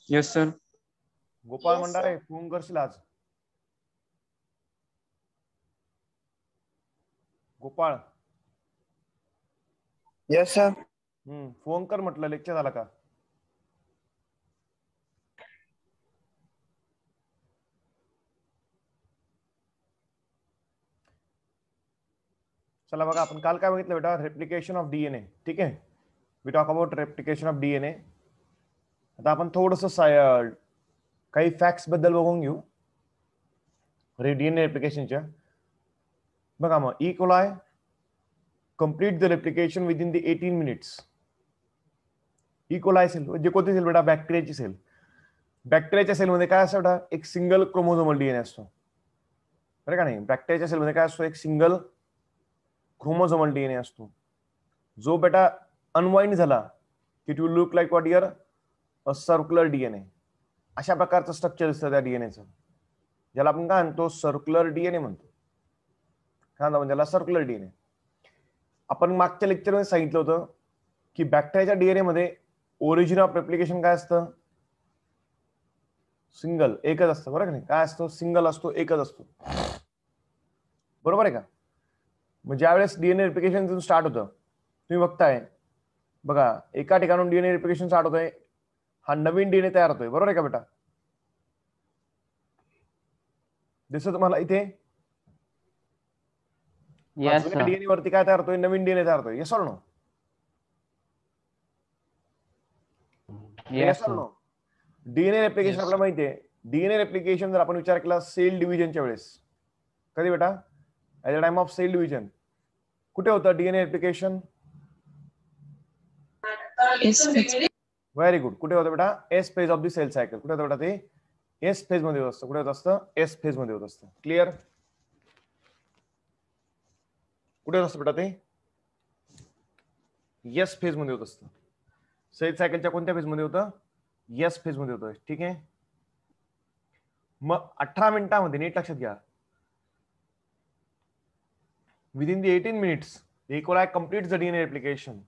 Yes sir. Gopal Mandare phone करशील आज? Gopal yes sir. Phone कर म्हटलं. लेक्चर झाला का? चला बघा, आपण काल काय बघितलं बेटा? Replication of DNA. ठीक आहे, we talk about replication of DNA. आता आपण थोडस काही फॅक्ट्स बद्दल बघून घेऊ डीएनए रेप्लिकेशनच्या. बघा मग, E coli complete the replication within the 18 minutes. E coli cell म्हणजे कोणती सेल बेटा? बॅक्टेरियाची सेल. बॅक्टेरियाच्या सेलमध्ये काय असतं बेटा? एक सिंगल क्रोमोझोमल डीएनए असतो, बरं का नाही? बॅक्टेरियाच्या सेलमध्ये काय असतो? एक सिंगल क्रोमोझोमल डीएनए असतो, जो बेटा अनवाइंड झाला it will look like what here? A circular DNA. अशा प्रकारचं स्ट्रक्चर दिसतं त्या डीएनएचं, ज्याला आपण काय म्हणतो? सर्क्युलर डीएनए म्हणतो. काय म्हणतो त्याला? Circular DNA. आपण मागच्या लेक्चरमध्ये सांगितलं होतं की बॅक्टेरियाच्या डीएनए मध्ये ओरिजिन ऑफ रेप्लिकेशन काय असतं? सिंगल, एकच असतं, बरं का नाही? काय असतो? सिंगल असतो, एकच असतो, बरोबर आहे का? मग ज्यावेळेस डीएनए रेप्लिकेशन स्टार्ट होतं, तुम्ही बघताय बघा, एका ठिकाणून डीएनए रेप्लिकेशन स्टार्ट होतंय, हा नवीन डीएनए तयार होतोय, बरोबर आहे का बेटा? दिसतं तुम्हाला इथे? डीएनए वरती काय तयार होतोय? नवीन डीएनए तयार होतोय. Yes or no? Yes or no? DNA replication आपल्याला माहिती आहे. डीएनए रेप्लिकेशन जर आपण विचार केला सेल डिव्हिजनच्या वेळेस, कधी बेटा? At the time of cell division कुठे होतं डीएनए रेप्लिकेशन? Very good. कुठे होतं बेटा? S phase of the cell cycle. कुठे होतं बेटा ते? एस फेज मध्ये होत असतं. कुठे होत असतं? एस फेज मध्ये होत असतं. क्लिअर? कुठे होत असतं बेटा ते? एस फेज मध्ये होत असतं. सेल सायकलच्या कोणत्या फेज मध्ये होतं? एस फेज मध्ये होतं. ठीक आहे. मग 18 मिनिटांमध्ये, नीट लक्षात घ्या, within the 18 minutes E coli complete the DNA replication.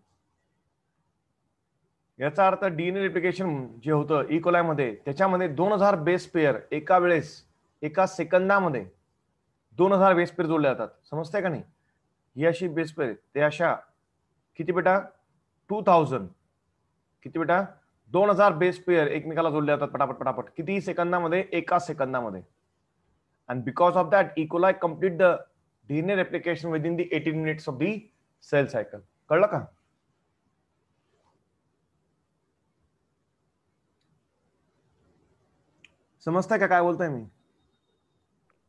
याचा अर्थ डीएनए रेप्लिकेशन जे होतं ई कोलाय मध्ये, त्याच्यामध्ये 2000 बेस पेअर एका वेळेस, एका सेकंदामध्ये 2000 बेस पेअर जोडले जातात. समजतंय का नाही? ही अशी बेस पेअर, ते अशा किती बेटा? 2000. किती बेटा? 2000 बेस पेअर एकमेकाला जोडले जातात पटापट पटापट. किती सेकंदामध्ये? एका सेकंदामध्ये. and because of that E. coli complete the DNA replication within the 18 minutes of the cell cycle. कळलं का? समजताय का काय बोलतोय मी?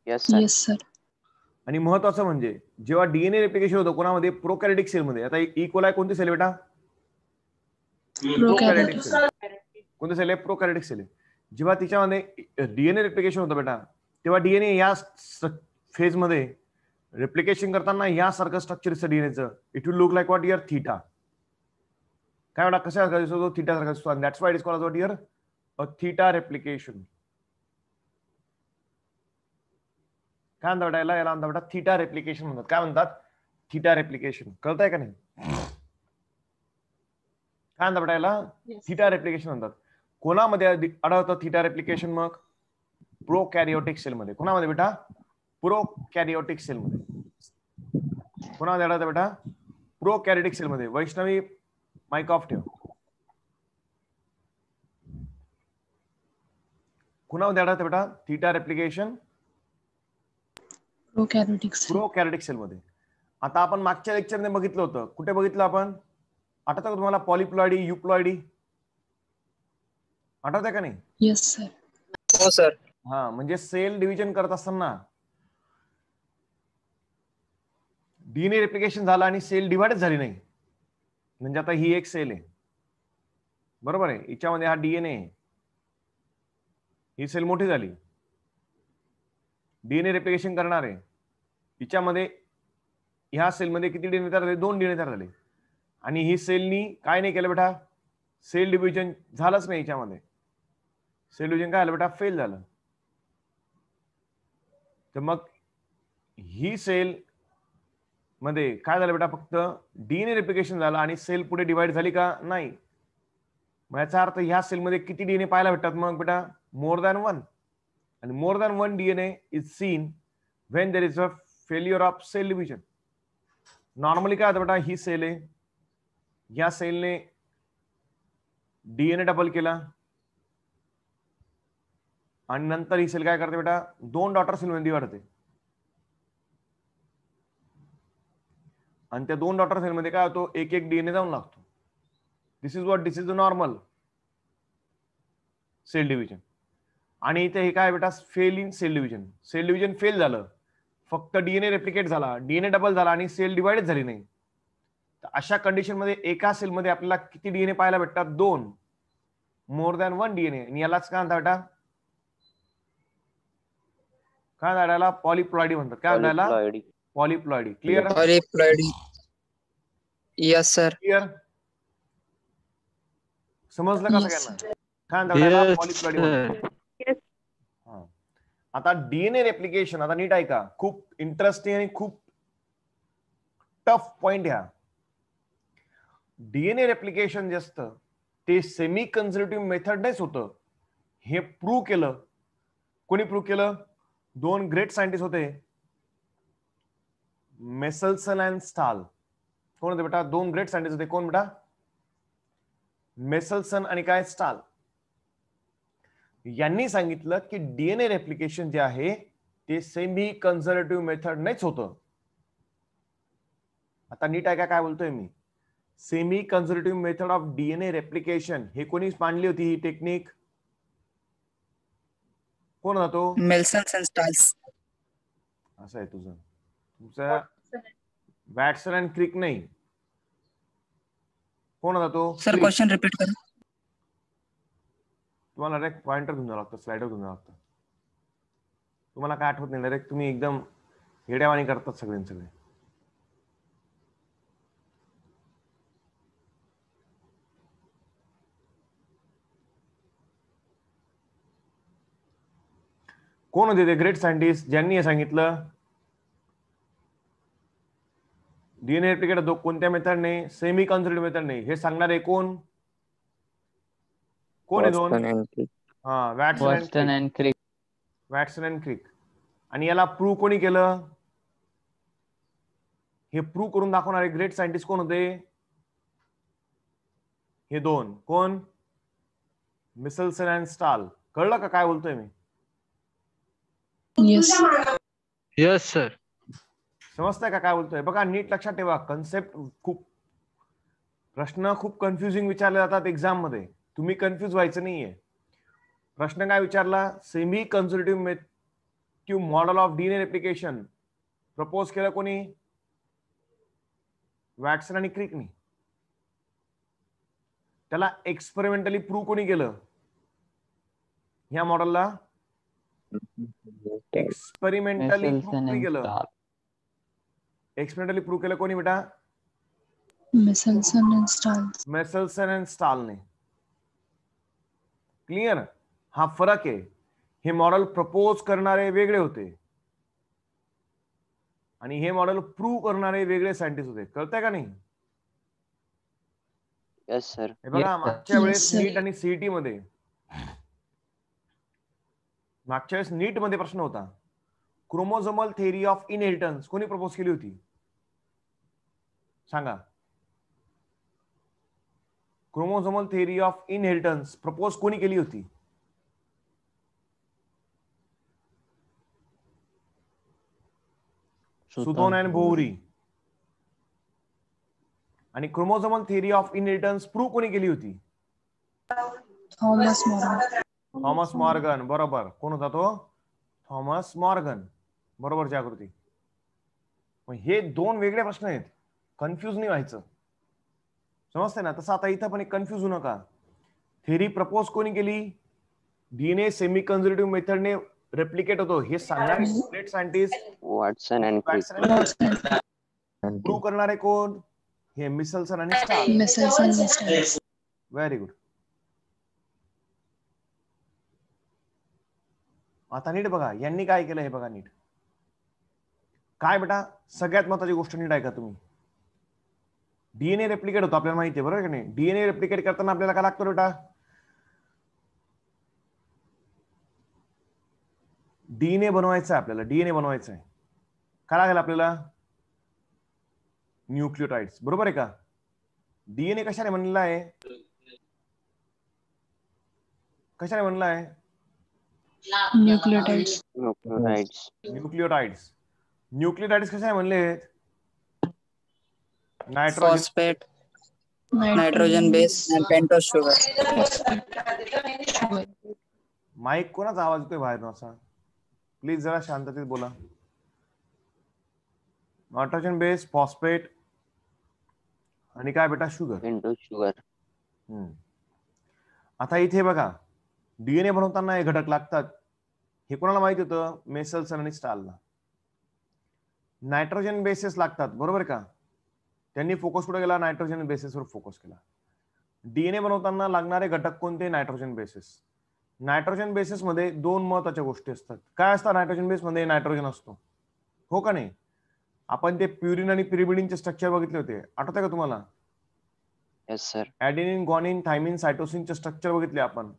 Yes sir. आणि महत्वाचं म्हणजे जेव्हा डीएनए रेप्लिकेशन होतं कोणामध्ये? प्रोकॅरियोटिक सेल मध्ये. आता ई कोलाय कोणती सेल बेटा? प्रोकॅरियोटिक सेल. कोणती सेल आहे? प्रोकॅरियोटिक सेल आहे. जेव्हा तिच्यामध्ये डीएनए रेप्लिकेशन होतं बेटा, तेव्हा डीएनए या फेज मध्ये रेप्लिकेशन करताना यासारखं स्ट्रक्चर दिसतं डीएनएचं. It will look like what here? Theta. काय बेटा? कशासारखा दिसतो? थीटा सारखा दिसतो. आणि that's why it is called what here? A theta replication. काय म्हणतात बेटा याला? याला म्हणतात बेटा थीटा रेप्लिकेशन म्हणतात. काय म्हणतात? Theta replication. कळतंय का नाही? काय म्हणतात बेटा याला? थीटा रेप्लिकेशन म्हणतात. कोणामध्ये आढळतं थीटा रेप्लिकेशन? मग प्रोकॅरियोटिक सेल मध्ये. कोणामध्ये बेटा? प्रोकॅरियोटिक सेल मध्ये. कोणामध्ये आढळतं बेटा? प्रोकॅरियोटिक सेल मध्ये. वैष्णवी माइक ऑफ ठेव. कोणामध्ये आढळतं बेटा थीटा रेप्लिकेशन? प्रोकॅरियोटिक सेल मध्ये. आता आपण मागच्या लेक्चरने बघितलं होतं. कुठे बघितलं आपण? आठवतं का तुम्हाला? पॉलिप्लॉइडी, युप्लॉइडी. आठवतंय का नाही? Yes sir. हो सर. हा, म्हणजे सेल डिव्हिजन करत असताना डीएनए रेप्लिकेशन झालं आणि सेल डिवाइडच झाली नाही. म्हणजे आता ही एक सेल आहे, बरोबर आहे? हिच्यामध्ये हा डीएनए, ही सेल मोठी झाली, डीएनए रेप्लिकेशन करणार आहे. हिच्यामध्ये ह्या सेलमध्ये किती डीएनए तयार झाले? 2 डीएनए तयार झाले. आणि ही सेलनी काय नाही केलं बेटा? सेल डिव्हिजन झालंच नाही. हिच्यामध्ये सेल डिव्हिजन काय झालं बेटा? फेल झालं. तर मग ही सेल मध्ये काय झालं बेटा? फक्त डीएनए रेप्लिकेशन झालं आणि सेल पुढे डिवाइड झाली का? नाही. मग याचा अर्थ ह्या सेलमध्ये किती डीएनए पाहायला भेटतात मग बेटा? More than 1. आणि more than 1 DNA is seen when there is a failure of cell division. Normally काय होतं बेटा, ही सेल आहे, या सेलने डीएनए डबल केला आणि नंतर ही सेल काय करते बेटा, 2 डॉटर सेल मध्ये वाढते. आणि त्या 2 डॉटर सेल मध्ये काय होतो, एक एक डीएनए जाऊन लागतो. This is the normal cell division. आणि इथे हे काय बेटा, fail in cell division. Cell division fail झालं, फक्त डीएनए रेप्लिकेट झाला, डीएनए डबल झाला आणि सेल डिवाइड झाली नाही. तर अशा कंडिशन मध्ये एका सेल मध्ये आपल्याला किती डीएनए पाहायला भेटतात? 2. मोर दॅन 1 डीएनए. आणि यालाच काय म्हणतात बेटा, काय झाडाला पॉलिप्लॉइडी म्हणतात. काय झाडाला polyploidy. Clear? Polyploidy. Yes sir. Clear? समजलं का सगळ्यांना? काय म्हणतात पॉलिप्लॉइडी म्हणतात. आता डीएनए रेप्लिकेशन, आता नीट ऐका, खूप इंटरेस्टिंग आणि खूप टफ पॉइंट ह्या. डीएनए रेप्लिकेशन जे असतं ते सेमी कन्झर्वेटिव्ह मेथडनेच होतं. हे प्रूव्ह केलं. कोणी प्रूव्ह केलं? 2 ग्रेट सायंटिस्ट होते, मेसलसन अँड स्टाल. कोण होते बेटा? 2 ग्रेट सायंटिस्ट होते. कोण बेटा? मेसलसन आणि काय, स्टाल. यांनी सांगितलं की डीएनए रेप्लिकेशन जे आहे ते सेमी कन्झर्वेटिव्ह मेथडनेच होतं. आता नीट ऐका काय बोलतोय मी. Semi conservative method of DNA replication हे कोणी मांडली होती ही टेक्निक? कोण होता तो? Meselson and Stahl. असं आहे तुमचा वॅटसन अँड क्रिक नाही. कोण होता तो? सर क्वेश्चन रिपीट करा. तुम्हाला डायरेक्ट पॉइंटर घेऊन जावं लागतं, स्लाइडर घेऊन जावं लागतं. तुम्हाला काय आठवत नाही, डायरेक्ट तुम्ही एकदम हेड्यावाणी करतात सगळे. कोण होते ते ग्रेट सायंटिस्ट ज्यांनी हे सांगितलं डीएनए रेप्लिकेट होतो कोणत्या मेथडने? Semi conservative मेथडने. हे सांगणारे कोण? कोण आहे 2? Watson and Crick. Watson and Crick. आणि याला प्रूव्ह कोणी केलं? हे प्रूव्ह करून दाखवणारे ग्रेट सायंटिस्ट कोण होते? हे 2. कोण? मिसेल्सन अँड स्टाल. कळलं का काय बोलतोय मी? Yes sir. समजतंय का काय बोलतोय? बघा नीट लक्षात ठेवा, कन्सेप्ट प्रश्न खूप कन्फ्युजिंग विचारले जातात एक्झाम मध्ये. तुम्ही कन्फ्युज व्हायचं नाहीये. प्रश्न काय विचारला? Semi conservative model of DNA replication propose केलं कोणी? वॅटसन आणि क्रिकनी. त्याला एक्सपेरिमेंटली प्रूव्ह कोणी केलं? ह्या मॉडेलला एक्सपेरिमेंटली प्रूव्ह केलं. एक्सपेरिमेंटली प्रूव्ह केलं कोणी बेटा? मेसलसन अँड स्टालने. क्लिअर? हा फरक आहे. हे मॉडेल प्रपोज करणारे वेगळे होते आणि हे मॉडेल प्रूव्ह करणारे वेगळे सायंटिस्ट होते. कळतंय का नाही? Yes sir. हे बघा, मागच्या वेळेस नीट आणि सीईटी मध्ये, मागच्या वेळेस नीट मध्ये प्रश्न होता, क्रोमोझोमल थेअरी ऑफ इनहेरिटन्स कोणी प्रपोज केली होती? सांगा. Chromosomal theory of inheritance propose कोणी केली होती? सुदोन अँड बोहरी. आणि chromosomal theory of inheritance prove कोणी केली होती? Thomas Morgan. बरोबर. कोण होता तो? Thomas Morgan. बरोबर जागृती. हे 2 वेगळे प्रश्न आहेत, कन्फ्युज नाही व्हायचं. समजतंय ना? तसं आता इथं पण एक कन्फ्युज होऊ नका. थेअरी प्रपोज कोणी केली? डीएनए सेमी कन्झर्वेटिव्ह मेथडने रेप्लिकेट होतो हे सांगणारे great scientist Watson and Crick. Prove करणारे कोण? हे मिसेल्सन आणि स्टाल. Very good. आता नीट बघा यांनी काय केलं हे बघा नीट. काय बेटा, सगळ्यात महत्त्वाची गोष्ट नीट ऐका तुम्ही. डीएनए रेप्लिकेट होतो आपल्याला माहिती आहे, बरोबर की नाही? डीएनए रेप्लिकेट करताना आपल्याला काय लागतं बेटा? डीएनए बनवायचं आहे आपल्याला, डीएनए बनवायचं आहे. काय लागेल आपल्याला? न्यूक्लियोटाइड्स, बरोबर आहे का? डीएनए कशाने बनलेला आहे? कशाने बनला आहे? न्यूक्लियोटाइड्स. न्यूक्लियोटाइड्स. न्यूक्लियोटाइड्स. न्यूक्लियोटाइड्स कशाने बनले आहेत? नायट्रोजन, फॉस्फेट, नायट्रोजन बेस आणि पेंटोज शुगर. माईक कोणाचा आवाज येतोय बाहेर असा? प्लीज जरा शांततेत बोला. नायट्रोजन बेस, फॉस्फेट आणि काय बेटा? शुगर. Pentose sugar. आता इथे बघा, डीएनए बनवताना हे घटक लागतात. हे कोणाला माहित होतं? मेसल्सन आणि स्टालला. नायट्रोजन बेसेस लागतात, बरोबर का? त्यांनी फोकस कुठे केला? नायट्रोजन बेसिसवर फोकस केला. डीएनए बनवताना लागणारे घटक कोणते? Nitrogen basis. नायट्रोजन बेसिस मध्ये दोन महत्वाच्या गोष्टी असतात. काय असतात नायट्रोजन बेस मध्ये? नायट्रोजन असतो, हो का नाही? आपण ते प्युरिन आणि पिरिमिडिनचे स्ट्रक्चर बघितले होते, आठवतंय का तुम्हाला? Yes sir. Adenine, guanine, thymine, सायटोसिनचे स्ट्रक्चर बघितले आपण.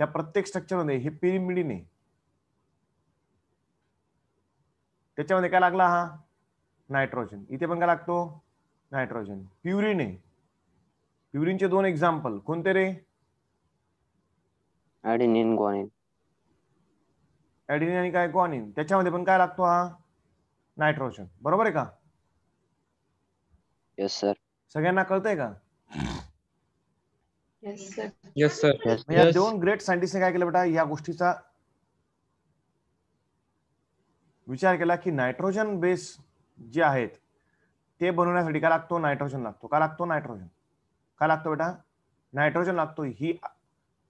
त्या प्रत्येक स्ट्रक्चर मध्ये हे पिरिमिडिन आहे. त्याच्यामध्ये काय लागला? हा नायट्रोजन. इथे पण काय लागतो? नायट्रोजन. प्युरिन आहे. प्युरिनचे दोन एक्झाम्पल कोणते रे? ऍडेनिन, ग्वानिन. ऍडेनिन आणि काय? ग्वानिन. त्याच्यामध्ये पण काय लागतो? हा नायट्रोजन, बरोबर आहे का? Yes sir. सगळ्यांना कळतंय का? Yes sir. या दोन ग्रेट सायंटिस्टने काय केलं बेटा? या गोष्टीचा विचार केला की नायट्रोजन बेस जे आहेत ते बनवण्यासाठी काय लागतो? नायट्रोजन लागतो. काय लागतो? नायट्रोजन. काय लागतो बेटा? नायट्रोजन लागतो. ही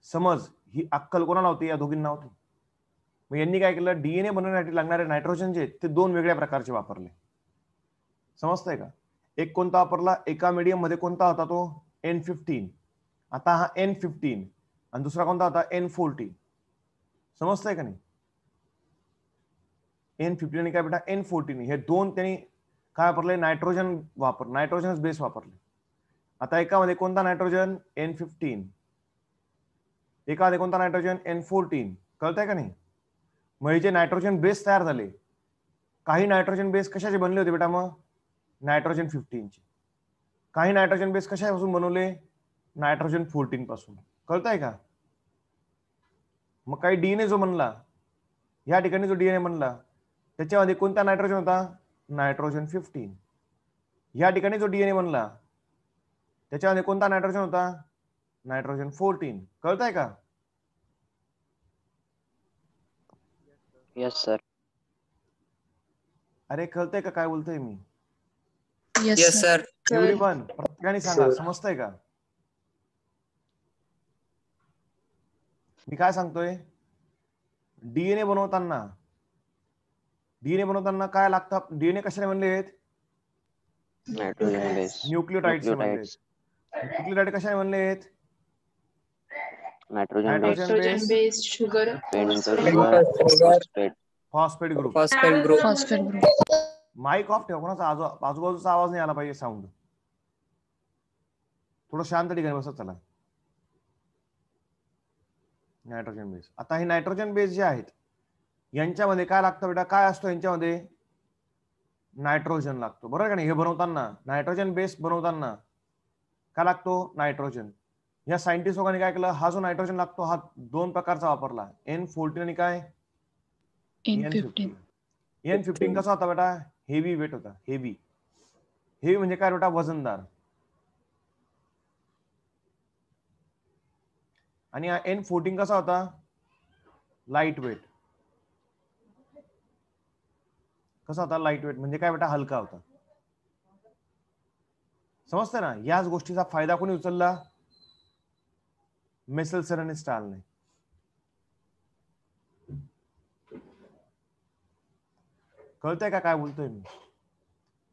समज, ही अक्कल कोणाला होती? या दोघींना होती. मग यांनी काय केलं? डीएनए बनवण्यासाठी लागणारे नायट्रोजन जे ते दोन वेगळ्या प्रकारचे वापरले. समजतंय का? एक कोणता वापरला? एका मीडियम मध्ये कोणता होता तो? N15. आता हा N15 आणि दुसरा कोणता होता? N14. समजतंय का नाही? N15 आणि काय बेटा? N14. हे दोन त्यांनी काय वापरले? नायट्रोजन नायट्रोजन बेस वापरले. आता एकामध्ये कोणता नायट्रोजन? N15. एकामध्ये कोणता नायट्रोजन? N14. कळतंय का नाही? मग हे जे नायट्रोजन बेस तयार झाले, काही नायट्रोजन बेस कशाचे बनले होते बेटा? मग नायट्रोजन 15 चे. काही नायट्रोजन बेस कशापासून बनवले? नायट्रोजन 14 पासून. कळतंय का? मग काही डीएनए जो बनला, या ठिकाणी जो डीएनए बनला त्याच्यामध्ये कोणता नायट्रोजन होता? नायट्रोजन 15. या ठिकाणी जो डीएनए बनला त्याच्यामध्ये कोणता नायट्रोजन होता? नायट्रोजन 14. कळतंय का? Yes sir. अरे कळतंय का काय बोलतोय मी? Yes sir. एव्हरीवन प्रत्येकाने सांगा, समजतंय का? मी काय सांगतोय? डीएनए बनवताना काय लागतं? डीएनए कशाने बनले आहेत? Nitrogen base. न्यूक्लियोटाइड्स बनले आहेत. न्यूक्लियोटाइड कशाने बनले आहेत? Nitrogen base. Nitrogen base, sugar, pentose sugar, phosphate. Phosphate group. Phosphate group. Mic off ठेव. कोणाचा आजूबाजूचा आवाज नाही आला पाहिजे. साऊंड थोडं शांत ठिकाणी बसत चला. Nitrogen base. आता हे नायट्रोजन बेस जे आहेत यांच्यामध्ये काय लागतं बेटा? काय असतो यांच्यामध्ये? नायट्रोजन लागतो, बरोबर का नाही? हे बनवताना नायट्रोजन बेस बनवताना काय लागतो? नायट्रोजन. या सायंटिस्ट लोकांनी काय केलं? हा जो नायट्रोजन लागतो हा दोन प्रकारचा वापरला. N14 आणि काय? N15. N15 कसा होता बेटा? हेवी वेट होता. हेवी म्हणजे काय बेटा? वजनदार. आणि हा N14 कसा होता? Light weight. कसा होता? लाईट वेट म्हणजे काय बेटा? हलका होता. समजतं ना? याच गोष्टीचा फायदा कोणी उचलला? मेसेल्सन आणि स्टालने. कळतंय का काय बोलतोय मी?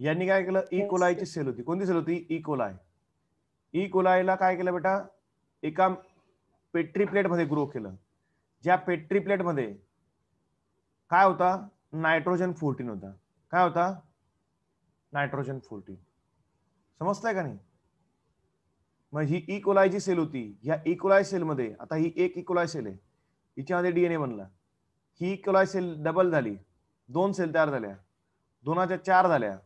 यांनी काय केलं? ई कोलायची सेल होती. कोणती सेल होती? E coli. ई कोलायला काय केलं बेटा? एका पेट्री प्लेट मध्ये ग्रो केलं. ज्या पेट्री प्लेट मध्ये काय होता? नायट्रोजन 14 होता. काय होता? नायट्रोजन 14. समजतंय का नाही? मग ही ई कोलायची सेल होती. ह्या ई कोलाय सेल मध्ये आता ही एक ई कोलाय सेल आहे, हिच्यामध्ये डीएनए बनला. ही ई कोलाय सेल डबल झाली, 2 सेल तयार झाल्या, 2च्या 4 झाल्या.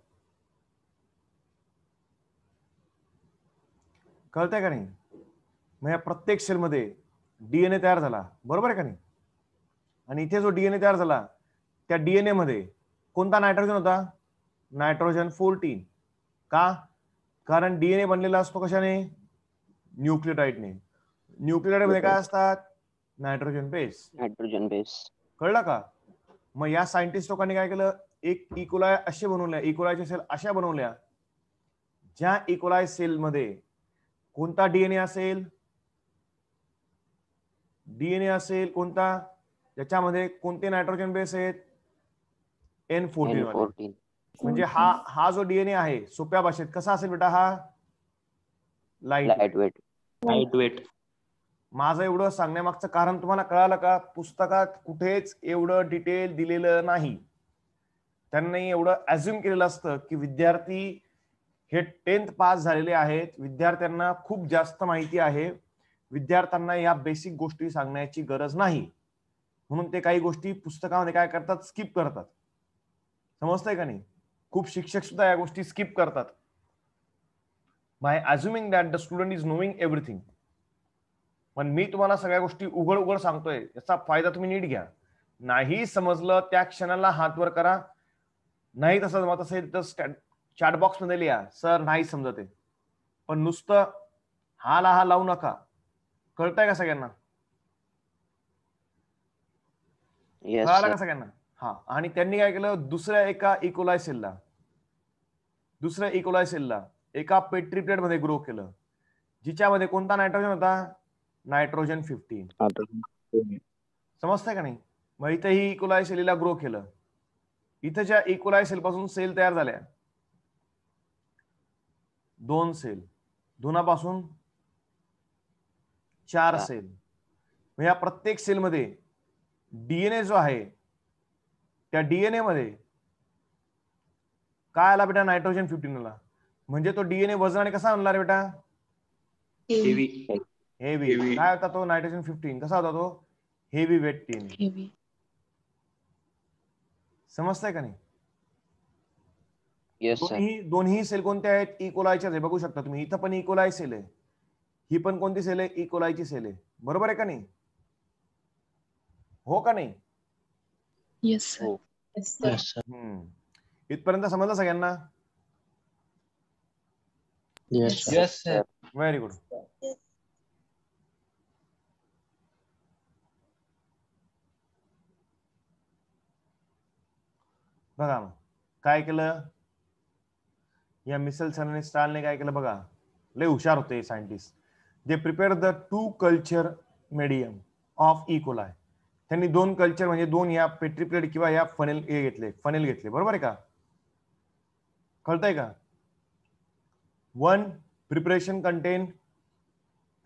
कळतंय का नाही? मग या प्रत्येक सेल मध्ये डीएनए तयार झाला, बरोबर आहे का नाही? आणि इथे जो डीएनए तयार झाला त्या डीएनए मध्ये कोणता नायट्रोजन होता? नायट्रोजन 14. का? कारण डीएनए बनलेला असतो कशाने? न्यूक्लियोटाइडने. न्यूक्लियोटाइड मध्ये काय असतात? Nitrogen base. Nitrogen base. कळलं का? मग या सायंटिस्ट लोकांनी काय केलं, एक इकोलाय असे बनवल्या, इकोलायच्या सेल अशा बनवल्या ज्या इकोलाय सेल मध्ये कोणता डीएनए असेल? डीएनए असेल कोणता? ज्याच्यामध्ये कोणते नायट्रोजन बेस आहेत? N14. म्हणजे हा जो डीएनए आहे सोप्या भाषेत कसा असेल बेटा? हा लाईट वेट. माझं एवढं सांगण्यामागचं कारण तुम्हाला कळालं का? पुस्तकात कुठेच एवढं डिटेल दिलेलं नाही. त्यांनी एवढं अज्युम केलेलं असतं की विद्यार्थी हे 10th पास झालेले आहेत, विद्यार्थ्यांना खूप जास्त माहिती आहे, विद्यार्थ्यांना या बेसिक गोष्टी सांगण्याची गरज नाही, म्हणून ते काही गोष्टी पुस्तकामध्ये काय करतात? स्किप करतात. समजतंय का नाही? खूप शिक्षक सुद्धा या गोष्टी स्किप करतात by assuming that the student is knowing everything. पण मी तुम्हाला सगळ्या गोष्टी उघड उघड सांगतोय, याचा फायदा तुम्ही नीट घ्या. नाही समजलं त्या क्षणाला हात वर करा, नाही तसं जमत असेल तर चॅट बॉक्स मध्ये लिहा, सर नाही समजत आहे. पण नुसतं हा लावू नका. कळतंय का सगळ्यांना? कळालं का सगळ्यांना? हा. आणि त्यांनी काय केलं, दुसऱ्या इकोलाय सेलला एका पेट्री प्लेट मध्ये ग्रो केलं, जिच्यामध्ये कोणता नायट्रोजन होता? नायट्रोजन 15. समजतंय का नाही? मग इथे ही इकोलाय सेलला ग्रो केलं. इथेच्या इकोलाय सेल पासून सेल तयार झाल्या 2 सेल, 2 पासून 4 सेल. मग या प्रत्येक सेल मध्ये डीएनए जो आहे त्या डीएनए मध्ये काय आला बेटा? नायट्रोजन 15 आला. म्हणजे तो डीएनए वजनाने कसा आणला रे बेटा? हेवी. काय होता तो नायट्रोजन 15? कसा होता तो? Heavy weight DNA. समजतंय का नाही? दोन्ही सेल कोणत्या आहेत? इकोलायच्याच आहे. बघू शकता तुम्ही, इथं पण इकोलाय सेल आहे, ही पण कोणती सेल आहे? इकोलायची सेल आहे. बरोबर आहे का नाही? हो का नाही? Yes sir. इथपर्यंत समजलं सगळ्यांना? Yes sir. Very good. बघा मग काय केलं या मिसेल्सन आणि स्टालने? काय केलं बघा, लय हुशार होते scientist. They prepare the 2 culture medium of E coli. त्यांनी 2 कल्चर म्हणजे 2 या पेट्री प्लेट किंवा या फनेल घेतले. बरोबर आहे का? कळतंय का? 1 प्रिपरेशन कंटेन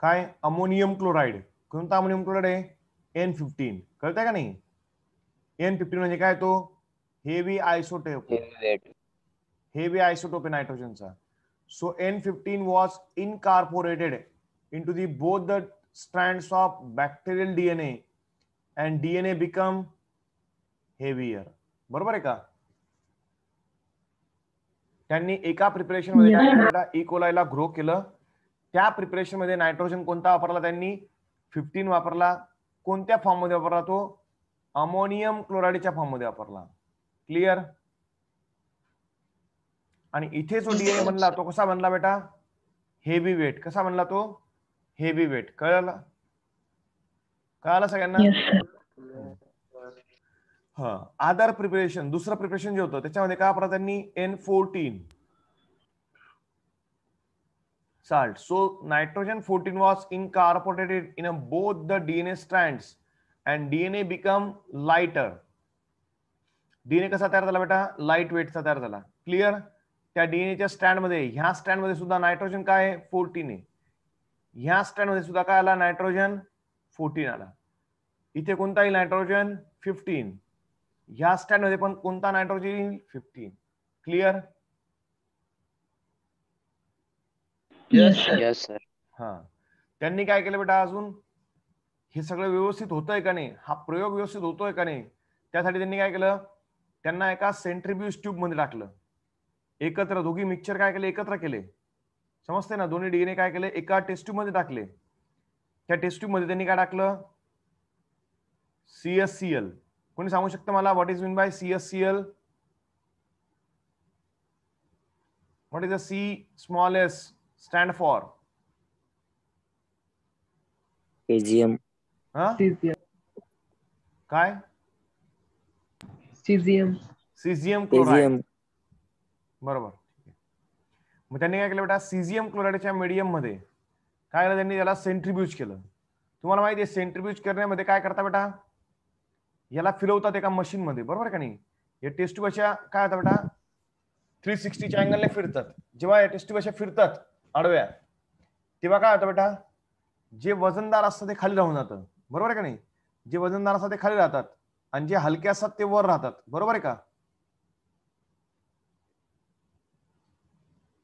काय? Ammonium chloride. कोणता अमोनियम क्लोराइड आहे? N15. कळतंय का नाही? N15 म्हणजे काय? तो हेवी आयसोटोप आहे नायट्रोजनचा. So N15 was incorporated into the both the strands of bacterial DNA and DNA become heavier. बरोबर आहे का? त्यांनी एका प्रिपरेशन मध्ये काय केलं? इकोलायला ग्रो केलं. त्या प्रिपरेशन मध्ये नायट्रोजन कोणता वापरला? त्यांनी 15 वापरला. कोणत्या फॉर्म मध्ये वापरला? तो अमोनियम क्लोराइडच्या फॉर्म मध्ये वापरला. क्लिअर? आणि इथे जो डीएनए बनला तो कसा बनला बेटा? Heavy weight. कसा बनला तो? Heavy weight. कळलं सगळ्यांना? हा. अदर प्रिपरेशन, दुसरं प्रिपरेशन जे होतं त्याच्यामध्ये काय वापरला त्यांनी? N14 salt. So nitrogen 14 was incorporated in both the DNA strands and DNA become lighter. DNA कसा तयार झाला बेटा? लाईट वेटचा तयार झाला. क्लिअर? त्या डीएनएच्या स्ट्रँड मध्ये, ह्या स्ट्रँड मध्ये सुद्धा नायट्रोजन काय आहे? 14 आहे. ह्या स्ट्रँड मध्ये सुद्धा काय आला? नायट्रोजन 14 आला. इथे कोणता येईल? नायट्रोजन 15. ह्या स्ट्रँड मध्ये पण कोणता नायट्रोजन येईल? 15. क्लिअर? Yes, sir. हा, त्यांनी काय केलं बेटा, अजून हे सगळं व्यवस्थित होतंय का नाही, हा प्रयोग व्यवस्थित होतोय का नाही, त्यासाठी त्यांनी काय केलं, त्यांना एका सेंट्रीफ्यूज ट्यूब मध्ये टाकलं, एकत्र दोघी मिक्सचर काय केले, एकत्र केले, समजते ना, दोन्ही डीएनए काय केले, एका टेस्ट ट्यूब मध्ये टाकले. त्या टेस्ट ट्यूब मध्ये त्यांनी काय टाकलं, CSCl. कोणी सांगू शकतं मला what is mean by CSCl? What is the C stand for? Caesium. काय? Cesium. Caesium chloride. Caesium. बरोबर. मग त्यांनी काय केलं बेटा, सीझियम क्लोराइडच्या मीडियम मध्ये काय केलं त्यांनी, त्याला सेंट्रीफ्यूज केलं. तुम्हाला माहिती आहे सेंट्रीफ्यूज करण्यामध्ये काय करता बेटा, याला फिरवतात एका मशीन मध्ये, बरोबर का नाही. या टेस्ट ट्यूब अशा काय होतं बेटा, 360च्या अँगलने फिरतात. जेव्हा या टेस्ट ट्यूब अशा फिरतात आडव्या, तेव्हा काय होतं बेटा, जे वजनदार असतं ते खाली राहून जातं, बरोबर आहे का नाही. जे वजनदार असतात ते खाली राहतात आणि जे हलके असतात ते वर राहतात, बरोबर आहे का.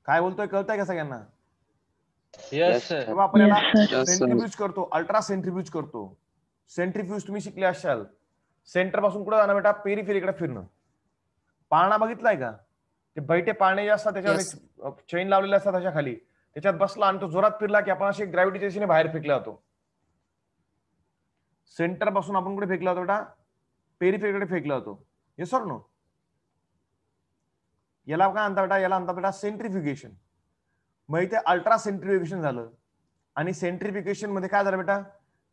काय बोलतोय कळतंय का सगळ्यांना? तेव्हा आपण याला सेंट्रीफ्यूज करतो, अल्ट्रा सेंट्रीफ्यूज करतो. सेंट्रीफ्यूज तुम्ही शिकले असाल, सेंटर पासून कुठे जाणं बेटा, पेरिफेरीकडे फिरणं. पाळणा बघितलाय का, ते बैठे पाळणे जे असतात त्याच्यावर चेन लावलेले असतात त्याच्या खाली, त्याच्यात बसला आणि तो जोरात फिरला की आपण असे ग्रॅव्हिटीच्या दिशेने बाहेर फेकला जातो. सेंटर पासून आपण कुठे फेकला होतो बेटा, पेरिफेरीकडे फेकला होतो. Yes or no? याला काय म्हणतात बेटा, याला म्हणतात बेटा सेंट्रिफ्युगेशन. मग इथे अल्ट्रा सेंट्रिफ्युगेशन झालं आणि सेंट्रिफ्युगेशन मध्ये काय झालं बेटा,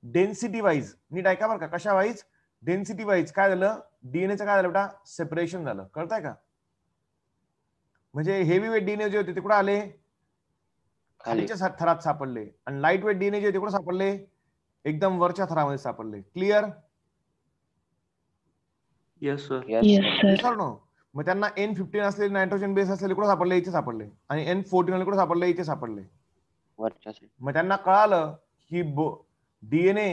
डेन्सिटी वाईज, नीट ऐका बरं का, कशा वाईज, डेन्सिटी वाईज काय झालं, डीएनएचं काय झालं बेटा, सेपरेशन झालं. कळतंय का? म्हणजे हेवी वेट डीएनए जे होते ते कुठे आले, खालीच्या थरात सापडले, आणि लाईट वेट डीएनए जे होते कुठे सापडले, एकदम वरच्या थरामध्ये सापडले. Clear? Yes, sir. Yes, sir. मग त्यांना N15 असलेले नायट्रोजन बेस असलेले कुठे सापडले, इथे सापडले, आणि N14 कुठे सापडले, इथे सापडले. मग त्यांना कळालं की डीएनए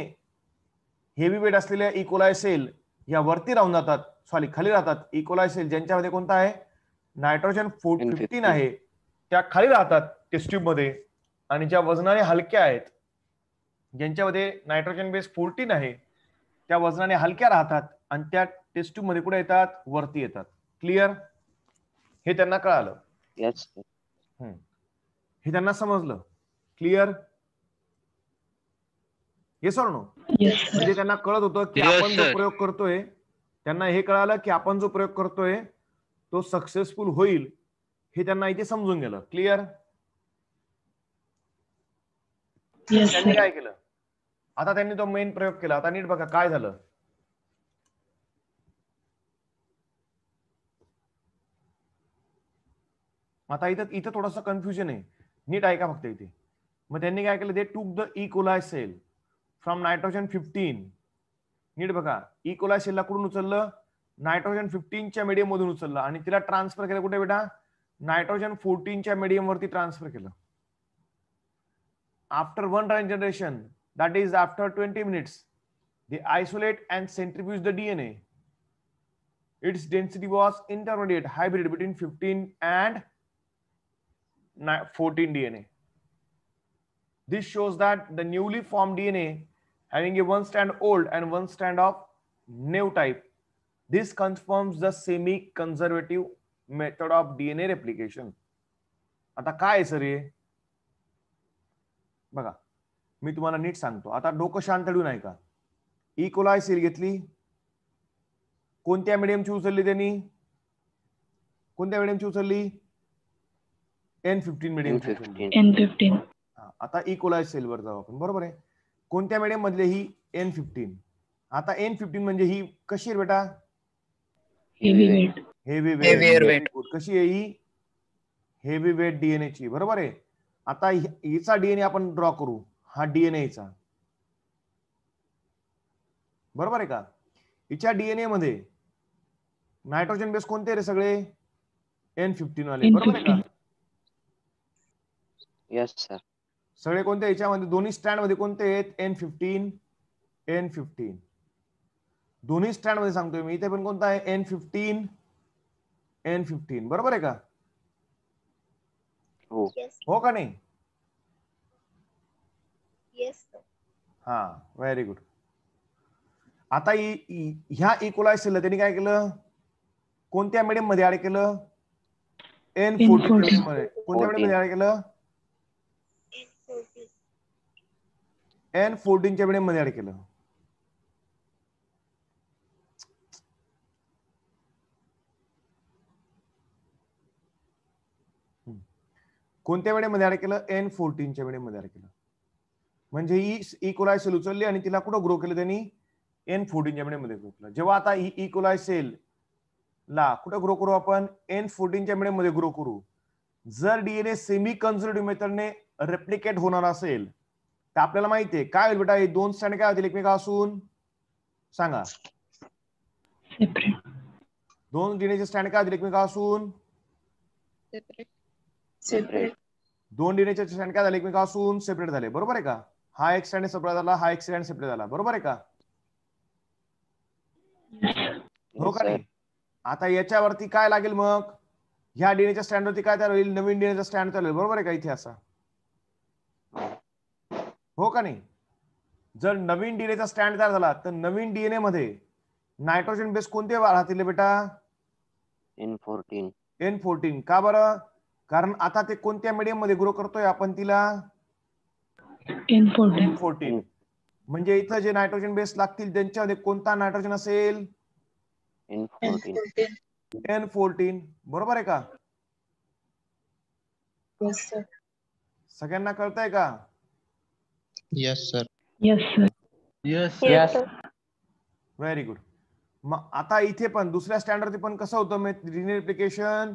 हेवी वेट असलेल्या इकोलाय सेल या वरती राहून जातात, सॉरी खाली राहतात. इकोलाय सेल ज्यांच्यामध्ये कोणता आहे, नायट्रोजन 15 आहे, त्या खाली राहतात टेस्ट ट्यूब मध्ये, आणि ज्या वजनाने हलक्या आहेत, ज्यांच्यामध्ये नायट्रोजन बेस 14 आहे, त्या वजनाने हलक्या राहतात आणि त्या टेस्ट ट्यूब मध्ये कुठे येतात, वरती येतात. क्लिअर? हे त्यांना कळालं. हे त्यांना समजलं. क्लिअर? Yes or no? म्हणजे त्यांना कळत होतं की आपण जो प्रयोग करतोय, त्यांना हे कळालं की आपण जो प्रयोग करतोय तो सक्सेसफुल होईल, हे त्यांना इथे समजून गेलं. क्लिअर? त्यांनी काय केलं, आता त्यांनी तो मेन प्रयोग केला. आता नीट बघा काय झालं. आता इथं थोडंसं कन्फ्युजन आहे, नीट ऐका फक्त इथे. मग त्यांनी काय केलं, they took the E coli cell from nitrogen 15. नीट बघा, इकोलाय सेलला कुठून उचललं, नायट्रोजन 15च्या मीडियम मधून उचललं आणि तिला ट्रान्सफर केलं कुठे बेटा, नायट्रोजन 14च्या मीडियम वरती ट्रान्सफर केलं. After one generation, that is after 20 minutes, they isolate and centrifuge the DNA. Its density was intermediate hybrid between 15 and 14 DNA. This shows that the newly formed DNA having a one strand old and one strand of new type. This confirms the semi-conservative method of DNA replication. आता काय sir हे बघा, मी तुम्हाला नीट सांगतो. आता डोकं शांत ठेवून ऐका. इकोलाय सेल घेतली, कोणत्या मीडियमची उचलली त्यांनी, कोणत्या मीडियमची उचलली, N15 मीडियमची उचलली. N15. आता इकोलाय सेल वर जाऊ आपण, बरोबर आहे. कोणत्या मीडियम मधले, ही N15. आता N15 म्हणजे ही कशी आहे बेटा, Heavy weight. Heavy weight. कशी आहे ही, हेवी वेट डीएनए ची, बरोबर आहे. आता हिचा डीएनए आपण ड्रॉ करू, हा डीएनए चा, बरोबर आहे का. हिच्या डीएनए मध्ये नायट्रोजन बेस कोणते रे, सगळे N15 वाले, बरोबर आहे का. Yes, sir. सगळे कोणते, याच्यामध्ये दोन्ही स्ट्रँड मध्ये कोणते आहेत, N15. दोन्ही स्ट्रँड मध्ये सांगतोय मी, इथे पण कोणता आहे, N15, बरोबर आहे का. हो का नाही. हा, व्हेरी गुड. आता ह्या इकोलाय सेलला त्यांनी काय केलं, कोणत्या मीडियम मध्ये ऍड केलं, N14 मीडियम मध्ये. कोणत्या मीडियम मध्ये ऍड केलं, N14 च्या मीडियम मध्ये ऍड केलं. कोणत्या मीडियम मध्ये ऍड केलं, N14 च्या मीडियम मध्ये ऍड केलं. म्हणजे ही इकोलाय सेल उचलली आणि तिला कुठं ग्रो केलं त्यांनी, N14 च्या मीडियम मध्ये ग्रो केलं. जेव्हा आता ही इकोलाय सेल ला कुठं ग्रो करू आपण, N14 च्या मीडियम मध्ये ग्रो करू. जर डीएनए सेमी कन्झर्वेटिव्ह मेथडने रेप्लिकेट होणार असेल तर आपल्याला माहिती आहे काय होईल बेटा, हे दोन स्ट्रँड काय होतील एकमेकापासून, सांगा. सेपरेट. दोन डीएनएचे स्ट्रँड काय होतील एकमेकापासून, सेपरेट. दोन डीएनएचे स्ट्रँड काय झाले एकमेकापासून सेपरेट झाले, बरोबर आहे का. हा एक स्ट्रँड सेपरेट झाला, हा एक स्ट्रँड सेपरेट झाला, बरोबर आहे का. हो का नाही. आता याच्यावरती काय लागेल मग, ह्या डीएनएच्या स्टँड वरती काय तयार होईल, नवीन डीएनएचा स्टँड तयार होईल, बरोबर आहे का इथे असा, हो का नाही. जर नवीन डीएनएचा स्टँड तयार झाला तर नवीन डीएनए मध्ये नायट्रोजन बेस कोणते राहतील बेटा, N14. का बरं, कारण आता ते कोणत्या मीडियम मध्ये ग्रो करतोय आपण तिला, N14. म्हणजे इथं जे नायट्रोजन बेस लागतील त्यांच्यामध्ये कोणता नायट्रोजन असेल, N14. बरोबर आहे का. सगळ्यांना कळतंय का. Yes, sir. Yes, sir. Yes. Very good. मग आता इथे पण दुसऱ्या स्टँडवरती पण कसं होतं डीएनए रेप्लिकेशन,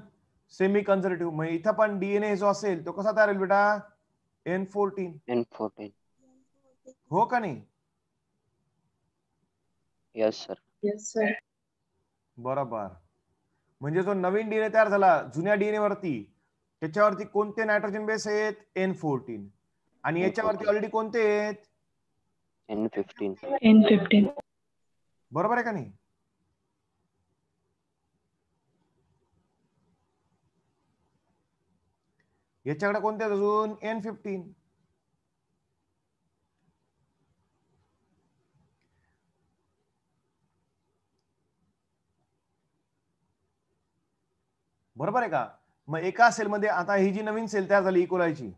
सेमी कन्झर्वेटिव्ह. मग इथं पण डीएनए जो असेल तो कसा तयार होईल बेटा, N14. हो का नाही. Yes, sir. बरोबर. म्हणजे जो नवीन डीएनए तयार झाला जुन्या डीएनए वरती, त्याच्यावरती कोणते नायट्रोजन बेस आहेत, N14. आणि याच्यावरती ऑलरेडी कोणते आहेत, N15. बरोबर आहे का नाही. याच्याकडे कोणते आहेत अजून, N15. बरोबर आहे का. मग एका सेल मध्ये आता ही जी नवीन सेल तयार झाली इकोलायची,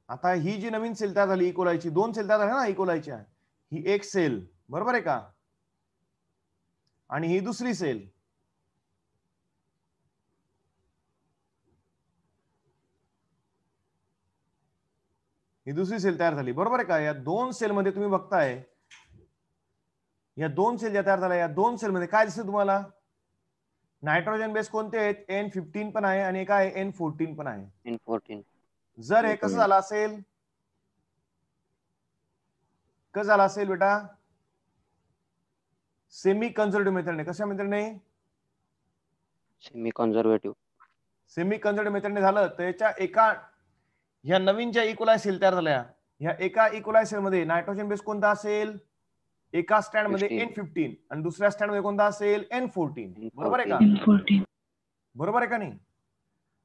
आता ही जी नवीन सेल तयार झाली इकोलायची, दोन सेल तयार झाल्या ना इकोलायच्या, ही एक सेल, बरोबर आहे का, आणि ही दुसरी सेल. ही दुसरी सेल तयार झाली, बरोबर आहे का. या दोन सेल मध्ये तुम्ही बघताय, या दोन सेल ज्या तयार झाल्या, या दोन सेल मध्ये काय दिसतं तुम्हाला, नायट्रोजन बेस कोणते आहेत, N15 पण आहे आणि काय N14 पण आहे. N14. जर हे कसं झालं असेल, कसं झालं असेल बेटा, सेमी कन्झर्वेटिव्ह मेथडने. कशा मेथडने, सेमी कन्झर्वेटिव्ह मेथडने झालं तर याच्या एका, ह्या नवीन ज्या इकोलाय सेल तयार झाल्या, ह्या एका इकोलाय सेल मध्ये नायट्रोजन बेस कोणता असेल, एका स्टँड मध्ये N15 आणि दुसऱ्या स्टँड मध्ये कोणता असेल, N14. बरोबर आहे का. बरोबर आहे का नाही.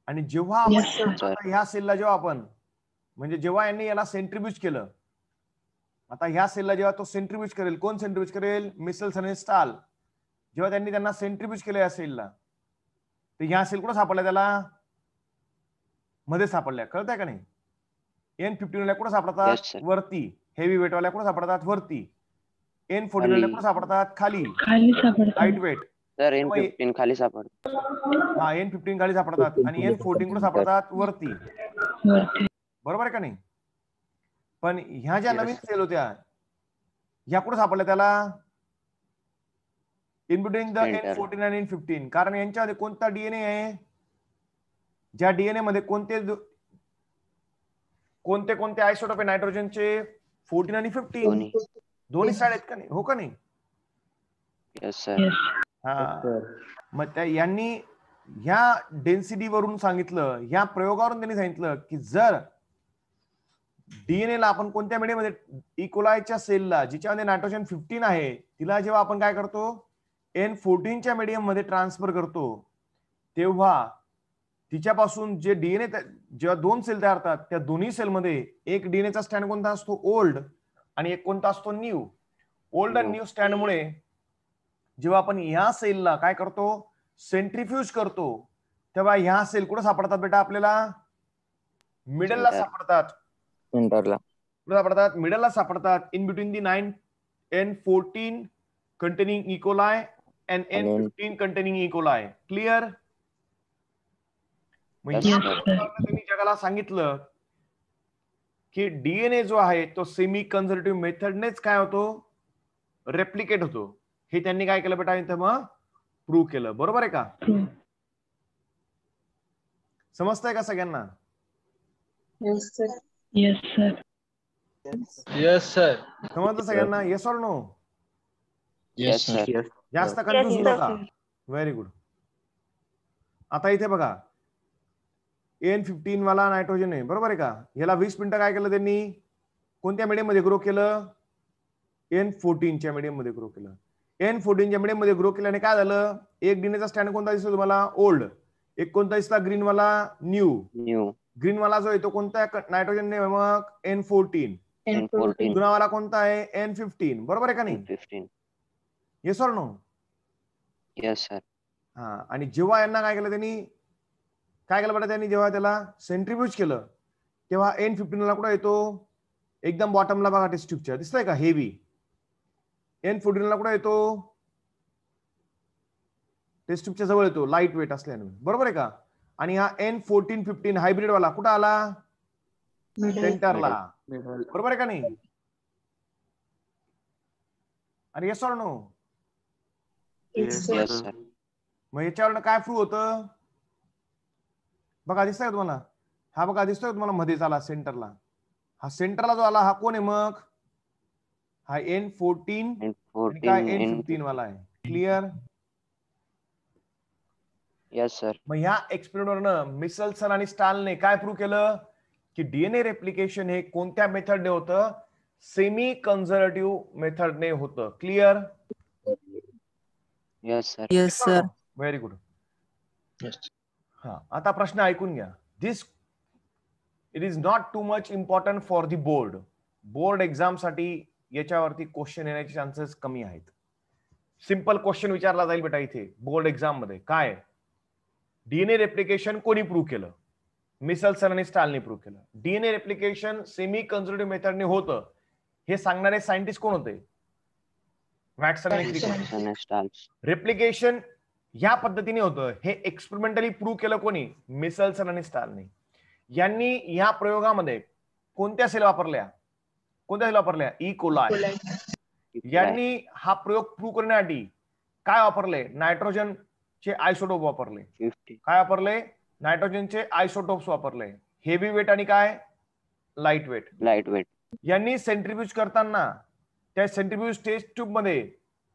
आणि जेव्हा ह्या सेलला जेव्हा आपण, म्हणजे जेव्हा यांनी याला सेंट्रीफ्यूज केलं, आता ह्या सेलला जेव्हा तो सेंट्रीफ्यूज करेल, कोण सेंट्रीफ्यूज करेल, मिसल्स आणि स्टाल. जेव्हा त्यांनी त्यांना सेंट्रीफ्यूज केलं या सेलला, तर ह्या सेल कुठं सापडल्या, त्याला मध्ये सापडल्या, कळतंय का नाही. N15 वाल्या कुठं सापडतात, वरती. हेवी वेट वाल्या कुठं सापडतात, वरती. N14 वाल्या कुठं सापडतात, खाली. Light weight. सर N15 खाली सापडतात. हा, N15 खाली सापडतात आणि N14 कुठं सापडतात, वरती. बरोबर आहे का नाही. पण ह्या ज्या नवीन सेल होत्या, ह्या कुठं सापडल्या त्याला, इन बिटवीन द N14 आणि N15. कारण यांच्यामध्ये कोणता डीएनए आहे, ज्या डीएनए मध्ये कोणते कोणते आयसोटोप आहे नायट्रोजनचे, 14 आणि 15. दोन्ही साइड आहेत का नाही, हो का नाही. हा, मग त्या यांनी ह्या डेन्सिटी वरून सांगितलं, ह्या प्रयोगावरून त्यांनी सांगितलं की जर डीएनए ला आपण कोणत्या मीडियम मध्ये, इकोलायच्या सेलला जिच्यामध्ये नायट्रोजन 15 आहे, तिला जेव्हा आपण काय करतो, N14 च्या मीडियम मध्ये ट्रान्सफर करतो, तेव्हा तिच्यापासून जे डीएनए जेव्हा 2 सेल तयार होतात त्या दोन्ही सेलमध्ये एक डीएनएचा स्टँड कोणता असतो, ओल्ड, आणि एक कोणता असतो, न्यू. ओल्ड आणि न्यू स्टँडमुळे जेव्हा आपण ह्या सेलला काय करतो, सेंट्रीफ्यूज करतो, तेव्हा ह्या सेल कुठे सापडतात बेटा आपल्याला, मिडलला सापडतात. मिडलला सापडतात, in between the 9N14 containing E. coli and N15 containing E. coli. Clear? त्यांनी जगाला सांगितलं की डीएनए जो आहे तो सेमी कन्झर्वेटिव्ह मेथडनेच काय होतो, रेप्लिकेट होतो. हे त्यांनी काय केलं बेटा, इथं मग प्रूव्ह केलं. बरोबर आहे का? समजतंय का सगळ्यांना? Yes, sir. Yes, sir. Yes, sir. समजलं सगळ्यांना? Yes or no? Yes, sir. जास्त कन्फ्युज होऊ नका. Very good. आता इथे बघा, N15 वाला नायट्रोजन आहे, बरोबर आहे का? याला 20 मिनिटं काय केलं त्यांनी, कोणत्या मीडियम मध्ये ग्रो केलं, N14 च्या मीडियम मध्ये ग्रो केलं. N14 च्या मीडियम मध्ये ग्रो केल्याने काय झालं, एक डीएनएचा स्टँड कोणता दिसतो तुम्हाला, ओल्ड, एक कोणता दिसला, ग्रीन वाला, न्यू. ग्रीन वाला जो आहे तो कोणता नायट्रोजन ने, मग N14. जुना वाला कोणता आहे, N15. बरोबर आहे का नाही? Yes or no? Yes sir. हा, आणि जेव्हा यांना काय केलं त्यांनी, काय केलं बेटा त्यांनी, जेव्हा त्याला सेंट्रीफ्यूज केलं तेव्हा N15 ला कुठे येतो, एकदम बॉटमला बघा टेस्ट ट्यूबच्या, दिसतंय का, हेवी. N14 ला कुठे येतो, टेस्ट ट्यूबच्या जवळ येतो, लाईट वेट असल्याने. बरोबर आहे का? आणि हा N14-15 हायब्रिड वाला कुठं आला, सेंटरला. बरोबर आहे का नाही? आणि yes or no? Yes sir. मग याच्यावरनं काय प्रूव्ह होतं बघा, दिसतंय का तुम्हाला, हा बघा दिसतोय तुम्हाला मध्येच आला सेंटरला, हा सेंटरला जो आला हा कोण आहे, मग हा N14 आणि काय N15 वाला आहे. क्लिअर? Yes sir. मग ह्या एक्सपेरिमेंटवरनं मिसलसन आणि स्टालने काय प्रूव्ह केलं की डीएनए रेप्लिकेशन हे कोणत्या मेथडने होतं, सेमी कन्झर्वेटिव्ह मेथडने होतं. Clear? Yes sir. Yes sir. Very good. Yes. हा, आता प्रश्न ऐकून घ्या. This it is not too much important for the board. Board exam साठी याच्यावरती क्वेश्चन येण्याचे चान्सेस कमी आहेत. सिंपल क्वेश्चन विचारला जाईल बेटा इथे बोर्ड एक्झाम मध्ये, काय डीएनए रेप्लिकेशन कोणी प्रूव्ह केलं, मिसलसन आणि स्टालने प्रूव्ह केलं. डीएनए रेप्लिकेशन सेमी कन्झर्वेटिव्ह मेथडने होतं हे सांगणारे सायंटिस्ट कोण होते, वॅटसन आणि क्रिक. रेप्लिकेशन ह्या पद्धतीने होतं हे एक्सपेरिमेंटली प्रूव्ह केलं कोणी, मिसलसन आणि स्टालने. यांनी ह्या प्रयोगामध्ये कोणत्या सेल वापरल्या, ई कोलाई. यांनी हा प्रयोग प्रूव्ह करण्यासाठी काय वापरले, नायट्रोजनचे आयसोटोप वापरले. काय वापरले, नायट्रोजनचे आयसोटोप्स वापरले, हेवी वेट आणि काय, लाईट वेट. यांनी सेंट्रीफ्यूज करताना त्या सेंट्रीफ्यूज टेस्ट ट्यूब मध्ये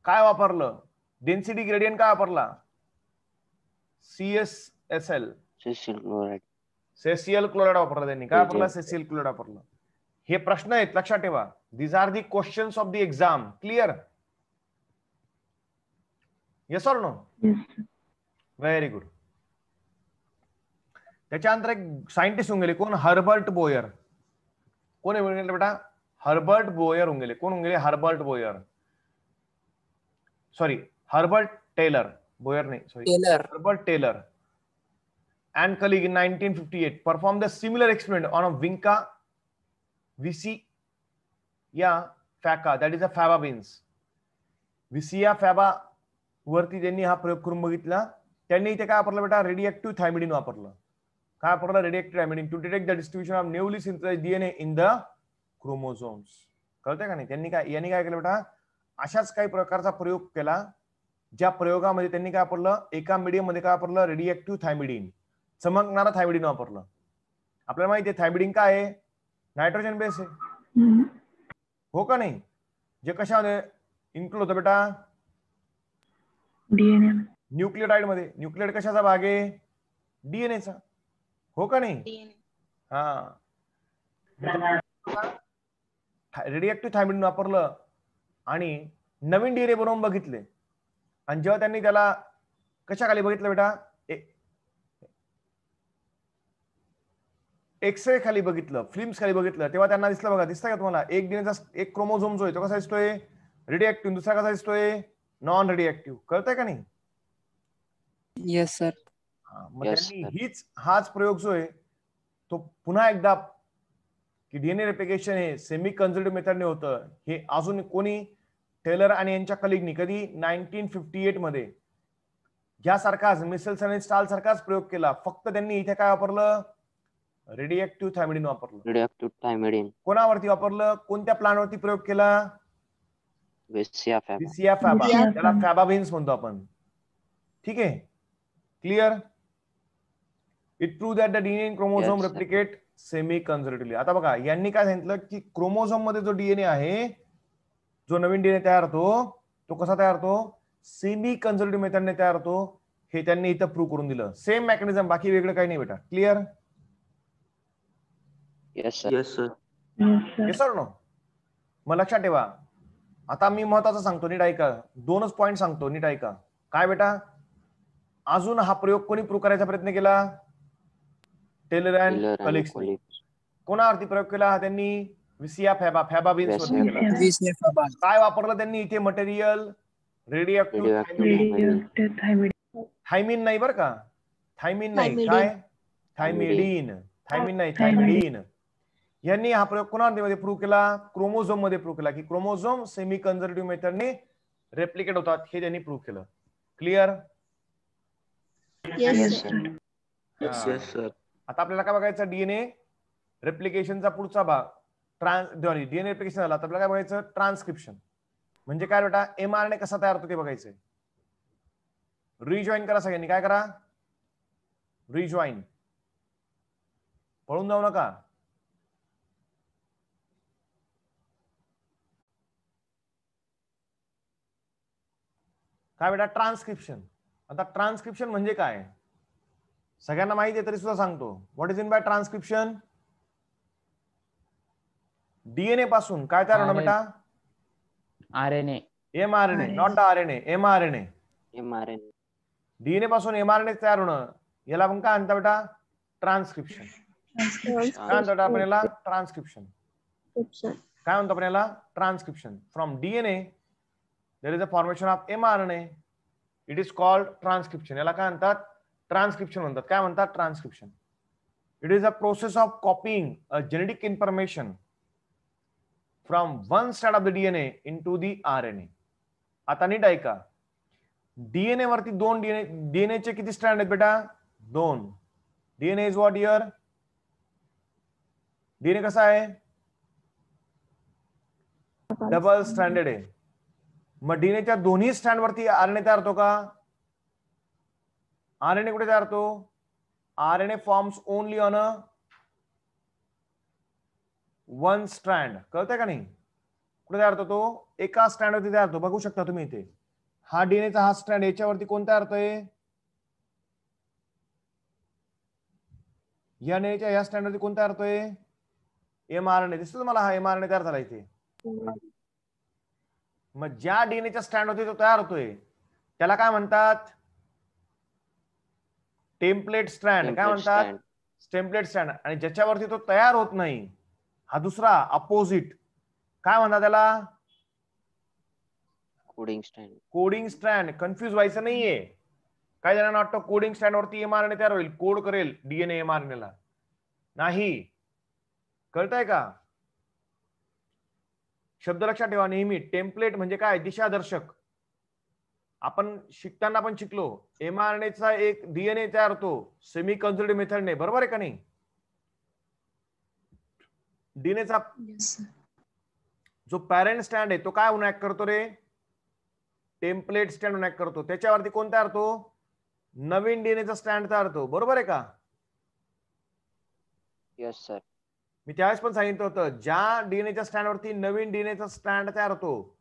काय वापरलं, डेन्सिटी ग्रेडियंट काय वापरला, CSSL, सेसियल क्लोराइड वापरला त्यांनी. काय वापरला, सेसियल क्लोराइड वापरलं. हे प्रश्न आहेत, लक्षात ठेवा. These are the questions of the exam. Clear? Yes or no? Very good. त्याच्यानंतर एक सायंटिस्ट होऊन गेले, कोण, हर्बर्ट बोयर. कोण होऊन गेले बेटा, हर्बर्ट बोयर होऊन गेले. कोण होऊन गेले, Herbert Boyer, sorry Herbert Taylor, Boyer नाही, sorry Herbert Taylor and colleague in 1958 performed a similar experiment on a Vinca Vicia faca, that is a faba beans. Vicia faba वरती त्यांनी हा प्रयोग करून बघितला. त्यांनी इथे काय वापरलं बेटा, रेडिएक्टिव्ह थायमिडिन वापरलं. काय वापरलं, radioactive thymidine to detect the distribution of newly synthesised DNA in the chromosomes. कळतंय का नाही? यांनी काय केलं बेटा, अशाच काही प्रकारचा प्रयोग केला ज्या प्रयोगामध्ये त्यांनी काय वापरलं, एका मीडियम मध्ये काय वापरलं, रेडिएक्टिव्ह थायमिडिन, चमकणारा थायमिडिन वापरलं. आपल्याला माहिती आहे थायमिडिन काय आहे, नायट्रोजन बेस आहे, हो का नाही? जे कशामध्ये इन्क्लूड होतं बेटा, डीएनए, न्यूक्लियोटाइड मध्ये. न्यूक्लियोटाइड कशाचा भाग आहे, डीएनएचा, हो का नाही? हा, रेडिएक्टिव्ह थायमिडिन वापरलं आणि नवीन डीएनए बनवून बघितले. आणि जेव्हा त्यांनी त्याला कशा खाली बघितलं बेटा, एक्सरे खाली बघितलं, फिल्म्स खाली बघितलं, तेव्हा त्यांना दिसलं बघा, दिसतंय का तुम्हाला एक डीएनएचा एक क्रोमोझोम जो आहे तो कसा दिसतोय, रेडिएक्टिव्ह, दुसरा कसा दिसतोय, नॉन रेडिएक्टिव्ह. कळतंय का नाही? Yes sir. मग त्यांनी हाच प्रयोग जो आहे तो पुन्हा एकदा की डीएनए रेप्लिकेशन हे सेमी कन्झर्वेटिव्ह मेथडने होतं, हे अजून कोणी टेलर आणि यांच्या कलिगनी कधी 1958 मध्ये यासारखाच मिसेल्स आणि स्टाल सारखाच प्रयोग केला. फक्त त्यांनी इथे काय वापरलं, रेडिएक्टिव्ह थायमिडिन वापरलं. रेडिएक्टिव्ह थायमिडिन कोणावरती वापरलं, कोणत्या प्लांटवरती प्रयोग केला, विसिया फॅबा, त्याला फॅबाबिन्स म्हणतो आपण. ठीक आहे, clear. It prove that the DNA in chromosome replicate semi conservatively. आता बघा यांनी काय सांगितलं की क्रोमोझोम मध्ये जो डीएनए आहे, जो नवीन डीएनए तयार होतो तो कसा तयार होतो, सेमी कन्झर्वेटिव्ह मेथडने तयार होतो. हे त्यांनी इथं प्रूव्ह करून दिलं. सेम मेकॅनिझम, बाकी वेगळं काही नाही बेटा. Clear? Yes sir. Yes sir no. मग लक्षात ठेवा, आता मी महत्वाचं सांगतो, नीट ऐका. 2च पॉइंट सांगतो, नीट ऐका. काय बेटा, अजून हा प्रयोग कोणी प्रूव्ह करायचा प्रयत्न केला, टेलर अँड कलिग्सनी. कोणावरती प्रयोग केला त्यांनी, विसिया फॅबाबिन्स वरती केला. काय वापरलं त्यांनी इथे मटेरियल, रेडिएक्टिव्ह थायमिन नाही बरं का, थायमिन नाही, काय थायमिडीन, थायमिन नाही, थायमिडीन. यांनी हा प्रयोग कोणामध्ये प्रूव्ह केला, क्रोमोझोम मध्ये प्रूव्ह केला की क्रोमोझोम सेमी कन्झर्वेटिव्ह मेथडने रेप्लिकेट होतात, हे त्यांनी प्रूव्ह केलं. क्लिअर? Yes sir. आता आपल्याला काय बघायचं, डीएनए रेप्लिकेशनचा पुढचा भाग. डीएनए रेप्लिकेशन झाला, तर आपल्याला काय बघायचं, ट्रान्सक्रिप्शन. म्हणजे काय बेटा, एमआरएनए कसा तयार होतो ते बघायचंय. रिजॉईन करा सगळ्यांनी, काय करा, रिजॉईन. पळून जाऊ नका. काय बेटा, ट्रान्सक्रिप्शन. आता ट्रान्सक्रिप्शन म्हणजे काय सगळ्यांना माहिती आहे तरी सुद्धा सांगतो. What is in by transcription? DNA पासून काय तयार होणार बेटा, RNA, mRNA, not the RNA, mRNA. DNA पासून एमआरएनए तयार होणं, याला आपण काय म्हणता बेटा, ट्रान्सक्रिप्शन. काय म्हणतो आपण याला, ट्रान्सक्रिप्शन. काय म्हणतो आपण याला, transcription. From DNA there is a formation of mRNA, it is called transcription. याला काय म्हणतात, ट्रान्सक्रिप्शन म्हणतात. काय म्हणतात, transcription. It is a process of copying a genetic information from one strand of the DNA into the RNA. आता नीट ऐका, DNA वरती दोन डीएनए चे किती स्ट्रँड आहेत बेटा, 2. DNA is what here, DNA कसा आहे, डबल स्ट्रँडेड आहे. मग डीएनएच्या दोन्ही स्ट्रँड वरती आरएनए तयार होतो का, आरएनए कुठे तयार होतो, RNA forms only on a one strand. कळतंय का नाही, कुठे तयार होतो तो, एका स्ट्रँड वरती तयार होतो. बघू शकता तुम्ही इथे, हा डीएनएचा हा स्ट्रँड, याच्यावरती कोण तयार होतोय, या डीएनएच्या या स्ट्रँड वरती कोण तयार होतोय, एमआरएनए. दिसतो तुम्हाला, हा एमआरएनए तयार झाला इथे. मग ज्या डीएनएच्या स्ट्रँड होती तो तयार होतोय त्याला काय म्हणतात, टेम्पलेट स्ट्रँड. काय म्हणतात, टेम्पलेट स्ट्रँड. आणि ज्याच्यावरती तो तयार होत नाही, हा दुसरा अपोजिट, काय म्हणतात त्याला, coding strand. Coding strand. Confuse व्हायचं नाहीये. काय जणांना वाटतं कोडिंग स्ट्रँड वरती एमआरएनए तयार होईल, कोड करेल डीएनए एमआरएनए ला, नाही. कळतंय का, शब्द लक्षात ठेवा नेहमी. टेम्पलेट म्हणजे काय, दिशादर्शक. आपण शिकताना पण शिकलो, एमआरएनएचा एक डीएनए तयार होतो सेमी कन्झर्वेटिव्ह मेथडने, बरोबर आहे का नाही. डीएनएचा जो पॅरेंट स्टँड आहे तो काय म्हणून ऍक्ट करतो रे, टेम्पलेट स्टँड म्हणून ऍक्ट करतो. त्याच्यावरती कोण तयार होतो, नवीन डीएनएचा स्टँड तयार होतो, बरोबर आहे का. Yes sir. मी त्यावेळेस पण सांगितलं होतं, ज्या डीएनएच्या स्टँडवरती नवीन डीएनएचा स्टँड तयार होतो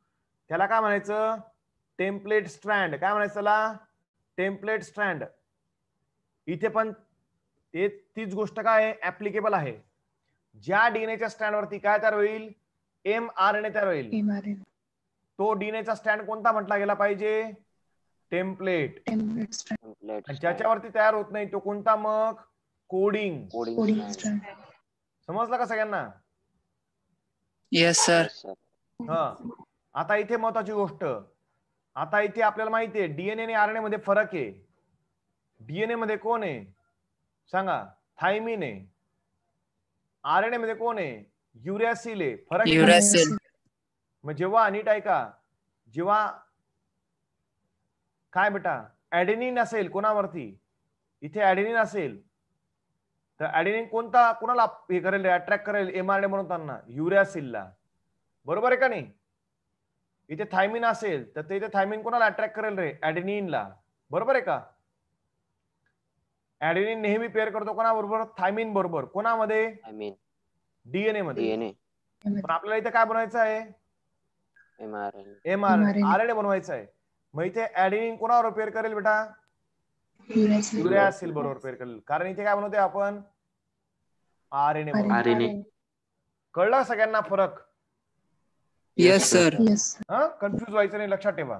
त्याला काय म्हणायचं, टेम्पलेट स्ट्रँड. काय म्हणायचं त्याला, टेम्पलेट स्ट्रँड. इथे पण तीच गोष्ट काय ऍप्लिकेबल आहे. ज्या डीएनएच्या स्टँडवरती काय तयार होईल, एमआरएनए तयार होईल, तो डीएनएचा स्टँड कोणता म्हटला गेला पाहिजे, टेम्पलेट. ज्याच्यावरती तयार होत नाही तो कोणता, मग कोडिंग. समजलं का सगळ्यांना? Yes, sir. Yes, sir. हा, आता इथे महत्वाची गोष्ट, आता इथे आपल्याला माहिती आहे डीएनए आणि आरएनए मध्ये फरक आहे. डीएनए मध्ये कोण आहे सांगा? थायमिन आहे. आरएनए मध्ये कोण आहे? युरॅसिल आहे. फरक आहे का? Uracil. मग जेव्हा नीट ऐका, जेव्हा काय बेटा ऍडेनिन असेल कोणावरती, इथे ऍडेनिन असेल तर ऍडेनिन कोणाला हे करेल, अट्रॅक्ट करेल एमआरएनए बनवताना? युरॅसिलला. बरोबर आहे का नाही? इथे थायमिन असेल तर ते इथे थायमिन कोणाला अट्रॅक्ट करेल रे? ऍडेनिनला. बरोबर आहे का? ऍडेनिन नेहमी पेअर करतो कोणाबरोबर? थायमिन बरोबर. कोणामध्ये? I mean डीएनए मध्ये. DNA, पण आपल्याला इथे काय बनवायचं आहे? mRNA. एमआरएनए, आरएनए बनवायचं आहे. मग इथे ऍडेनिन कोणावर पेअर करेल बेटा? युरॅसिल बरोबर पेअर करेल. कारण इथे काय बनवतोय आपण? आरएनए बनवतो. RNA. कळलं सगळ्यांना फरक? Yes, sir. हा, कन्फ्युज व्हायचं नाही, लक्षात ठेवा.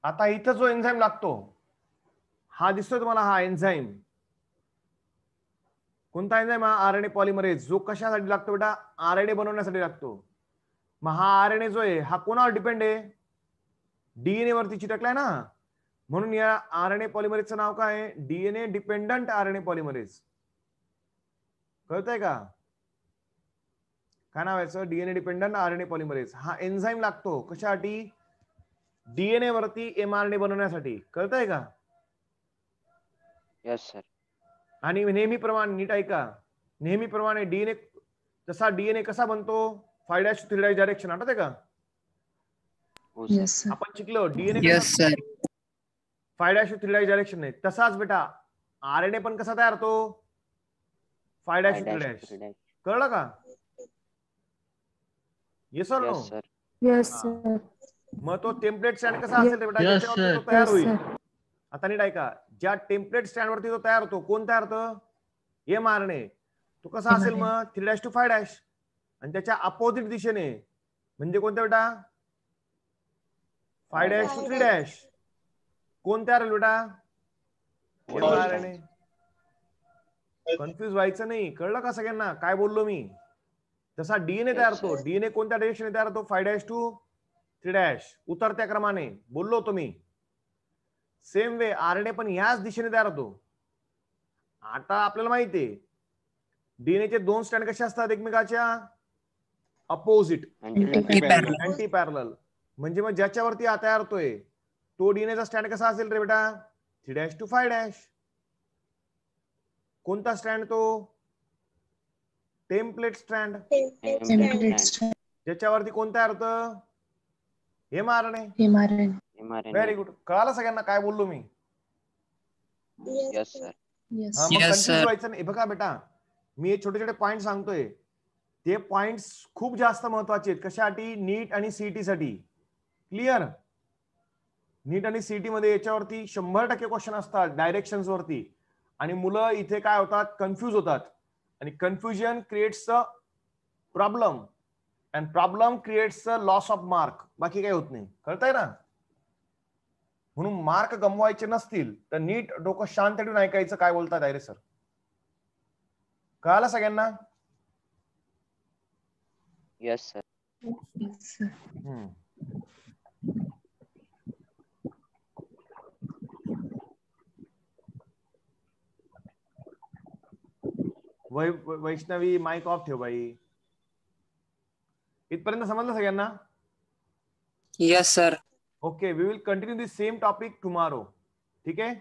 आता इथं जो एन्झाईम लागतो हा दिसतोय तुम्हाला, हा एन्झाईम कोणता एन्झाईम? हा आरएनए पॉलिमरेज. जो कशासाठी लागतो बेटा? आरएनए बनवण्यासाठी लागतो. मग हा आरएनए जो आहे हा कोणावर डिपेंड आहे? डीएनए वरती चिटकलाय ना, म्हणून या आरएनए पॉलिमरेजचं नाव काय आहे? DNA dependent RNA polymerase. कळतंय का? काय नाव याचं? DNA dependent RNA polymerase. हा एन्झाईम लागतो कशासाठी? डीएनए वरती एमआरएनए बनवण्यासाठी. कळतंय का? Yes, sir. आणि नेहमीप्रमाणे नीट ऐका, नेहमीप्रमाणे डीएनए कसा बनतो? 5' to 3' डायरेक्शन. आठवतंय का? Oh, sir. आपण शिकलो DNA Yes, sir. 5' to 3' direction नाही. तसाच बेटा आरएनए पण कसा तयार होतो? 5' to 3'. कळलं का? Yes or no? Yes, sir. Yes, sir. मग तो टेम्पलेट स्टँड कसा असेल रे बेटा? ज्याच्यावरती तो तयार होईल. आता नीट ऐका, ज्या टेम्पलेट स्टँड वरती तो तयार होतो, कोण तयार होतं? एमआरएनए. तो कसा असेल मग? 3' to 5'. आणि त्याच्या अपोजिट दिशेने म्हणजे कोणत्या बेटा? 5' to 3'. कोण तयार होईल बेटा? एमआरएनए. कन्फ्युज व्हायचं नाही. कळलं का सगळ्यांना काय बोललो मी? तसा डीएनए तयार होतो. डीएनए कोणत्या डायरेक्शनने तयार होतो? 5' to 3'. उतरत्या क्रमाने बोललो होतो मी. सेम वे आरएनए पण ह्याच दिशेने तयार होतो. आता आपल्याला माहितीये डीएनए चे 2 स्टँड कसे असतात एकमेकाच्या? Opposite, anti parallel. म्हणजे मग ज्याच्यावरती हा तयार होतोय तो डीएनएचा स्टँड कसा असेल रे बेटा? 3' to 5'. कोणता स्टँड तो? Template stand. ज्याच्यावरती कोण तयार होतं? एमआरएनए. mRNA. Very good. कळालं सगळ्यांना काय बोललो मी? Yes, sir. हा, मग Yes, कन्फ्युज sir. व्हायचं नाही. बघा बेटा, मी हे छोटे छोटे पॉइंट सांगतोय, ते पॉइंट खूप जास्त महत्वाचे आहेत. कशासाठी? नीट आणि सीईटी साठी. क्लिअर? नीट आणि सीईटी मध्ये याच्यावरती 100% क्वेश्चन असतात डायरेक्शन्स वरती. आणि मुलं इथे काय होतात? कन्फ्युज होतात. आणि confusion creates a problem, and problem creates a loss of mark. बाकी काही होत नाही. कळतंय ना? म्हणून मार्क गमवायचे नसतील तर नीट डोकं शांत ठेवून ऐकायचं काय बोलतात डायरेक्ट सर. कळालं सगळ्यांना? Yes, sir. Vaishnavi mic off ठेव बाई. इथपर्यंत समजलं सगळ्यांना? Yes, sir. Okay, we will continue this same topic tomorrow. ठीक आहे?